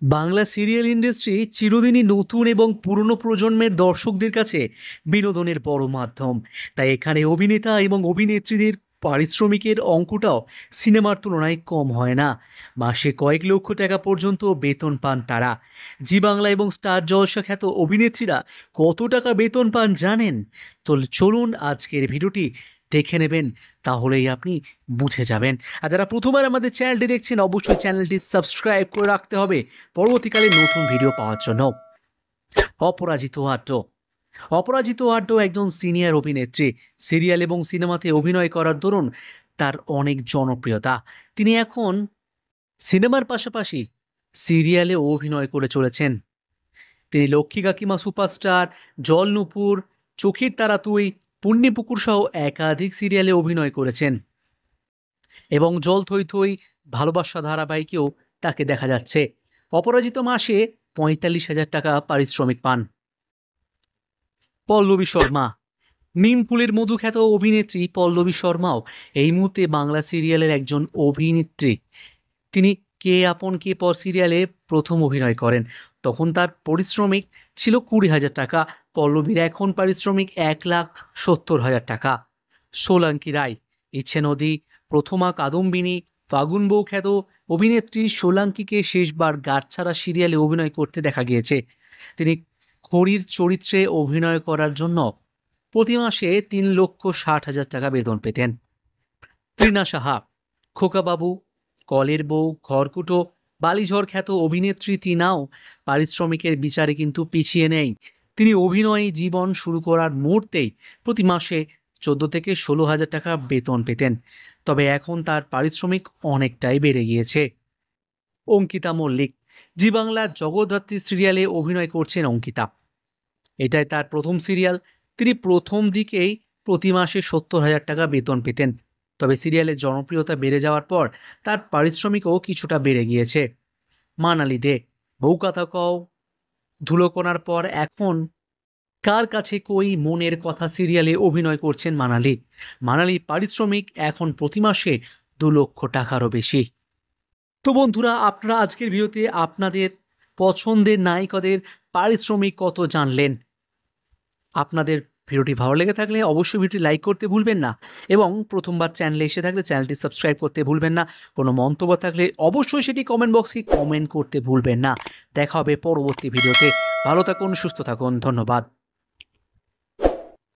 Bangla serial industry চিরদিনই নতুন এবং পুরনো প্রজন্মের দর্শকদের কাছে বিনোদনের বড় মাধ্যম। তাই এখানে অভিনেতা এবং অভিনেত্রীদের পারিশ্রমিকের অঙ্কটাও সিনেমার তুলনায় কম হয় না। মাসে কয়েক লক্ষ টাকা পর্যন্ত বেতন পান তারা। জি বাংলা এবং স্টার জলসা খ্যাত অভিনেত্রীরা কত টাকা বেতন পান জানেন? তো চলুন আজকের ভিডিওটি দেখে নেবেন, তাহলেই আপনি বুঝে যাবেন। আর যারা প্রথমবার আমাদের চ্যানেলটি দেখছেন, অবশ্যই চ্যানেলটি সাবস্ক্রাইব করে রাখতে হবে পরবর্তীকালে নতুন ভিডিও পাওয়ার জন্য। অপরাজিত আড্ড। অপরাজিত আড্ড একজন সিনিয়র অভিনেত্রী। সিরিয়াল এবং সিনেমাতে অভিনয় করার দরুন তার অনেক জনপ্রিয়তা। তিনি এখন সিনেমার পাশাপাশি সিরিয়ালে অভিনয় করে চলেছেন। তিনি লক্ষ্মী কাকিমা সুপারস্টার, জল নূপুর, চোখের তারা তুই, পুণ্যপুকুর সহ একাধিক সিরিয়ালে অভিনয় করেছেন এবং জল থই থই, ভালোবাসা ধারাবাহিকেও তাকে দেখা যাচ্ছে। অপরাজিত মাসে ৪৫,০০০ টাকা পারিশ্রমিক পান। পল্লবী শর্মা। নিম ফুলের মধু খ্যাত অভিনেত্রী পল্লবী শর্মাও এই মুহূর্তে বাংলা সিরিয়ালের একজন অভিনেত্রী। তিনি কে আপন কে পর সিরিয়ালে প্রথম অভিনয় করেন, তখন তার পারিশ্রমিক ছিল ২০,০০০ টাকা। পল্লবীর এখন পারিশ্রমিক ১,৭০,০০০ টাকা। সোলাঙ্কি রায়। ইচ্ছে নদী, প্রথমা কাদম্বিনী, ফাগুন বউ খ্যাত অভিনেত্রী সোলাঙ্কিকে শেষবার গাঁটছাড়া সিরিয়ালে অভিনয় করতে দেখা গিয়েছে। তিনি খড়ির চরিত্রে অভিনয় করার জন্য প্রতি মাসে ৩,৬০,০০০ টাকা বেতন পেতেন। তৃণা সাহা। খোকাবাবু, কলের বউ, ঘরকুটো, বালিঝড় খ্যাত অভিনেত্রী তৃণাও পারিশ্রমিকের বিচারে কিন্তু পিছিয়ে নেই। তিনি অভিনয়ে জীবন শুরু করার মুহূর্তেই প্রতি মাসে ১৪ থেকে ১৬,০০০ টাকা বেতন পেতেন। তবে এখন তার পারিশ্রমিক অনেকটাই বেড়ে গিয়েছে। অঙ্কিতা মল্লিক। জি বাংলার জগদ্ধাত্রী সিরিয়ালে অভিনয় করছেন অঙ্কিতা। এটাই তার প্রথম সিরিয়াল। তিনি প্রথম দিকেই প্রতি মাসে ৭০,০০০ টাকা বেতন পেতেন। তবে সিরিয়ালের জনপ্রিয়তা বেড়ে যাওয়ার পর তার পারিশ্রমিকও কিছুটা বেড়ে গিয়েছে। মানালি দে। বউ কথা কও, ধুলোকণার পর এখন কার কাছে কই মনের কথা সিরিয়ালে অভিনয় করছেন মানালি। মানালি পারিশ্রমিক এখন প্রতি মাসে ২,০০,০০০ টাকারও বেশি। তো বন্ধুরা, আপনারা আজকের ভিডিওতে আপনাদের পছন্দের নায়িকাদের পারিশ্রমিক কত জানলেন। আপনাদের ভিডিওটি ভালো লেগে থাকলে অবশ্যই ভিডিওটি লাইক করতে ভুলবেন না এবং প্রথমবার চ্যানেলে এসে থাকলে চ্যানেলটি সাবস্ক্রাইব করতে ভুলবেন না। কোনো মন্তব্য থাকলে অবশ্যই সেটি কমেন্ট বক্সে কমেন্ট করতে ভুলবেন না। দেখা হবে পরবর্তী ভিডিওতে। ভালো থাকুন, সুস্থ থাকুন, ধন্যবাদ।